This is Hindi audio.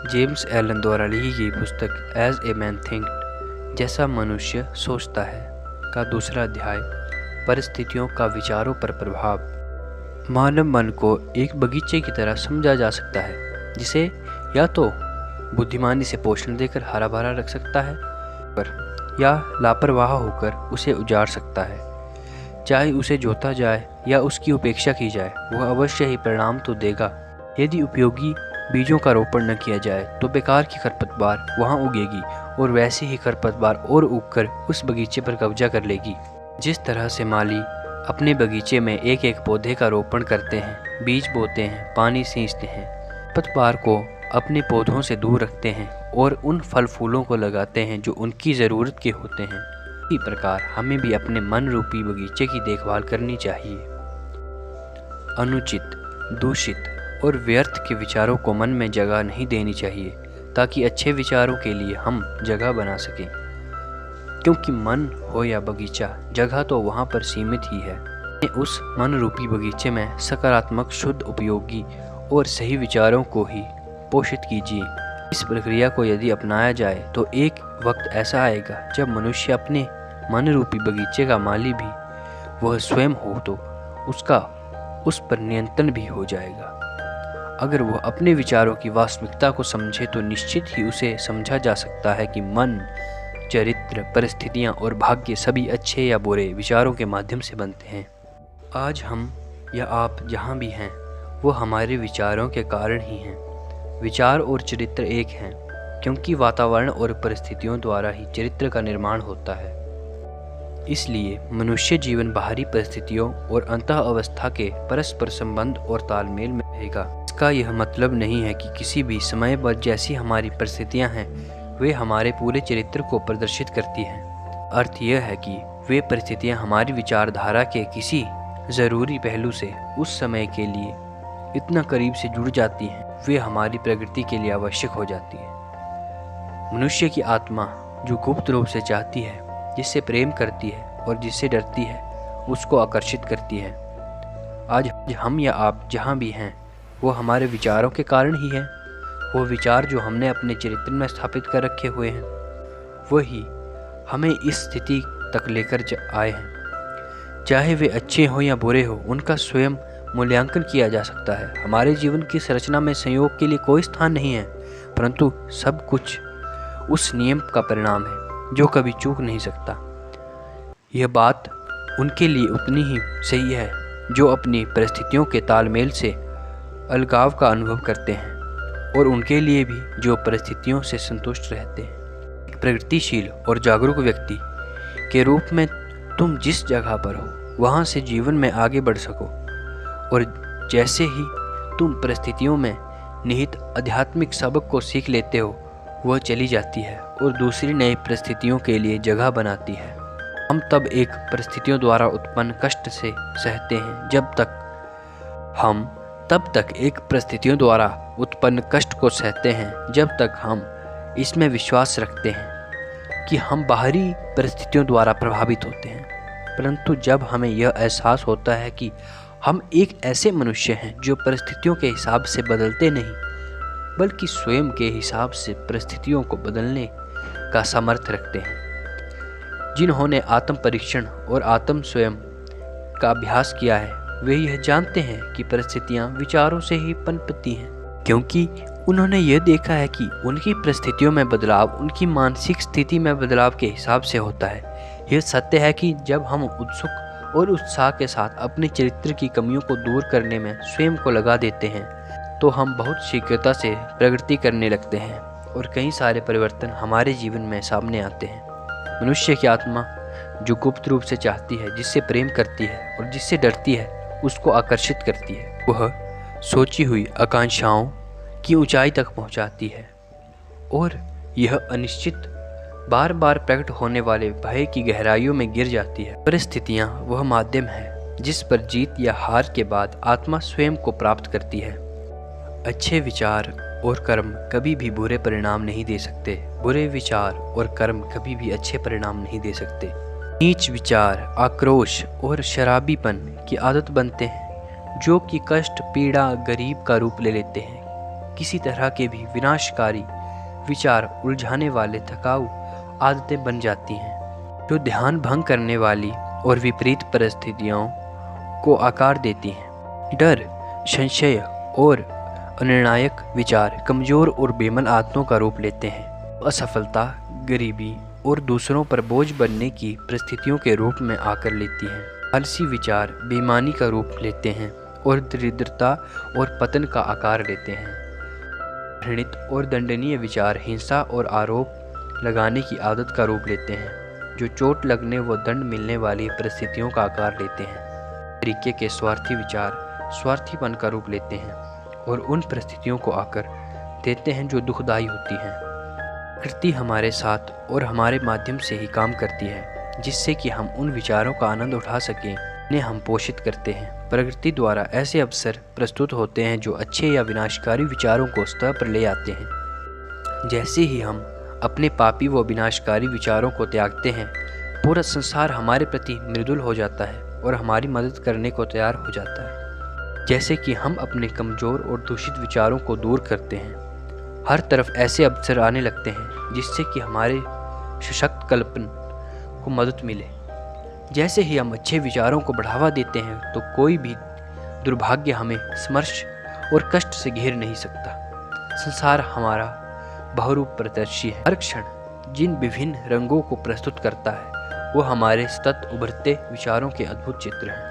जेम्स एलन द्वारा लिखी गई पुस्तक एज ए मैन थिंक जैसा मनुष्य सोचता है का दूसरा अध्याय परिस्थितियों का विचारों पर प्रभाव। मानव मन को एक बगीचे की तरह समझा जा सकता है जिसे या तो बुद्धिमानी से पोषण देकर हरा भरा रख सकता है या लापरवाह होकर उसे उजाड़ सकता है। चाहे उसे जोता जाए या उसकी उपेक्षा की जाए, वह अवश्य ही परिणाम तो देगा। यदि उपयोगी बीजों का रोपण न किया जाए तो बेकार की खरपतवार वहां उगेगी और वैसे ही खरपतवार और उगकर उस बगीचे पर कब्जा कर लेगी। जिस तरह से माली अपने बगीचे में एक एक पौधे का रोपण करते हैं, बीज बोते हैं, पानी सींचते हैं, खरपतवार को अपने पौधों से दूर रखते हैं और उन फल फूलों को लगाते हैं जो उनकी ज़रूरत के होते हैं, इसी प्रकार हमें भी अपने मन रूपी बगीचे की देखभाल करनी चाहिए। अनुचित, दूषित और व्यर्थ के विचारों को मन में जगह नहीं देनी चाहिए ताकि अच्छे विचारों के लिए हम जगह बना सकें, क्योंकि मन हो या बगीचा, जगह तो वहाँ पर सीमित ही है। उस मन रूपी बगीचे में सकारात्मक, शुद्ध, उपयोगी और सही विचारों को ही पोषित कीजिए। इस प्रक्रिया को यदि अपनाया जाए तो एक वक्त ऐसा आएगा जब मनुष्य अपने मन रूपी बगीचे का माली भी वह स्वयं हो तो उसका उस पर नियंत्रण भी हो जाएगा। अगर वह अपने विचारों की वास्तविकता को समझे तो निश्चित ही उसे समझा जा सकता है कि मन, चरित्र, परिस्थितियाँ और भाग्य सभी अच्छे या बुरे विचारों के माध्यम से बनते हैं। आज हम या आप जहाँ भी हैं वो हमारे विचारों के कारण ही हैं। विचार और चरित्र एक हैं क्योंकि वातावरण और परिस्थितियों द्वारा ही चरित्र का निर्माण होता है। इसलिए मनुष्य जीवन बाहरी परिस्थितियों और अंतः अवस्था के परस्पर संबंध और तालमेल में रहेगा। इसका यह मतलब नहीं है कि किसी भी समय पर जैसी हमारी परिस्थितियां हैं वे हमारे पूरे चरित्र को प्रदर्शित करती हैं। अर्थ यह है कि वे परिस्थितियां हमारी विचारधारा के किसी ज़रूरी पहलू से उस समय के लिए इतना करीब से जुड़ जाती हैं, वे हमारी प्रगति के लिए आवश्यक हो जाती है। मनुष्य की आत्मा जो गुप्त रूप से चाहती है, जिससे प्रेम करती है और जिससे डरती है, उसको आकर्षित करती है। आज हम या आप जहाँ भी हैं वो हमारे विचारों के कारण ही है। वो विचार जो हमने अपने चरित्र में स्थापित कर रखे हुए हैं वही हमें इस स्थिति तक लेकर आए हैं। चाहे वे अच्छे हों या बुरे हों, उनका स्वयं मूल्यांकन किया जा सकता है। हमारे जीवन की संरचना में संयोग के लिए कोई स्थान नहीं है, परंतु सब कुछ उस नियम का परिणाम है जो कभी चूक नहीं सकता। यह बात उनके लिए उतनी ही सही है जो अपनी परिस्थितियों के तालमेल से अलगाव का अनुभव करते हैं, और उनके लिए भी जो परिस्थितियों से संतुष्ट रहते हैं। एक प्रगतिशील और जागरूक व्यक्ति के रूप में तुम जिस जगह पर हो वहाँ से जीवन में आगे बढ़ सको, और जैसे ही तुम परिस्थितियों में निहित आध्यात्मिक सबक को सीख लेते हो, वह चली जाती है और दूसरी नई परिस्थितियों के लिए जगह बनाती है। हम तब एक परिस्थितियों द्वारा उत्पन्न कष्ट से सहते हैं जब तक हम इसमें विश्वास रखते हैं कि हम बाहरी परिस्थितियों द्वारा प्रभावित होते हैं। परंतु जब हमें यह एहसास होता है कि हम एक ऐसे मनुष्य हैं जो परिस्थितियों के हिसाब से बदलते नहीं, बल्कि स्वयं के हिसाब से परिस्थितियों को बदलने का सामर्थ्य रखते हैं। जिन्होंने आत्म परीक्षण और आत्म स्वयं का अभ्यास किया है वे यह जानते हैं कि परिस्थितियां विचारों से ही पनपती हैं, क्योंकि उन्होंने यह देखा है कि उनकी परिस्थितियों में बदलाव उनकी मानसिक स्थिति में बदलाव के हिसाब से होता है। यह सत्य है कि जब हम उत्सुक और उत्साह के साथ अपने चरित्र की कमियों को दूर करने में स्वयं को लगा देते हैं तो हम बहुत शीघ्रता से प्रगति करने लगते हैं और कई सारे परिवर्तन हमारे जीवन में सामने आते हैं। मनुष्य की आत्मा जो गुप्त रूप से चाहती है, जिससे प्रेम करती है और जिससे डरती है, उसको आकर्षित करती है। वह सोची हुई आकांक्षाओं की ऊंचाई तक पहुंचाती है और यह अनिश्चित बार बार प्रकट होने वाले भय की गहराइयों में गिर जाती है। परिस्थितियां वह माध्यम है जिस पर जीत या हार के बाद आत्मा स्वयं को प्राप्त करती है। अच्छे विचार और कर्म कभी भी बुरे परिणाम नहीं दे सकते। बुरे विचार और कर्म कभी भी अच्छे परिणाम नहीं दे सकते। नीच विचार, आक्रोश और शराबीपन की आदत बनते हैं जो कि कष्ट, पीड़ा, गरीब का रूप ले लेते हैं। किसी तरह के भी विनाशकारी विचार उलझाने वाले थकाऊ आदतें बन जाती हैं, जो ध्यान भंग करने वाली और विपरीत परिस्थितियों को आकार देती हैं। डर, संशय और अनिर्णायक विचार कमज़ोर और बेमन आदतों का रूप लेते हैं। असफलता, गरीबी और दूसरों पर बोझ बनने की परिस्थितियों के रूप में आकर लेती हैं। आलसी विचार बेईमानी का रूप लेते हैं और दरिद्रता और पतन का आकार लेते हैं। घृणित और दंडनीय विचार हिंसा और आरोप लगाने की आदत का रूप लेते हैं, जो चोट लगने व दंड मिलने वाली परिस्थितियों का आकार लेते हैं। तरीके के स्वार्थी विचार स्वार्थीपन का रूप लेते हैं और उन परिस्थितियों को आकर देते हैं जो दुखदायी होती हैं। प्रकृति हमारे साथ और हमारे माध्यम से ही काम करती है, जिससे कि हम उन विचारों का आनंद उठा सकें, जिन्हें हम पोषित करते हैं। प्रकृति द्वारा ऐसे अवसर प्रस्तुत होते हैं जो अच्छे या विनाशकारी विचारों को सतह पर ले आते हैं। जैसे ही हम अपने पापी व विनाशकारी विचारों को त्यागते हैं, पूरा संसार हमारे प्रति मृदुल हो जाता है और हमारी मदद करने को तैयार हो जाता है। जैसे कि हम अपने कमज़ोर और दूषित विचारों को दूर करते हैं, हर तरफ ऐसे अवसर आने लगते हैं जिससे कि हमारे सशक्त कल्पन को मदद मिले। जैसे ही हम अच्छे विचारों को बढ़ावा देते हैं तो कोई भी दुर्भाग्य हमें स्पर्श और कष्ट से घेर नहीं सकता। संसार हमारा बहुरूप प्रदर्शी है। हर क्षण जिन विभिन्न रंगों को प्रस्तुत करता है वो हमारे सतत उभरते विचारों के अद्भुत चित्र हैं।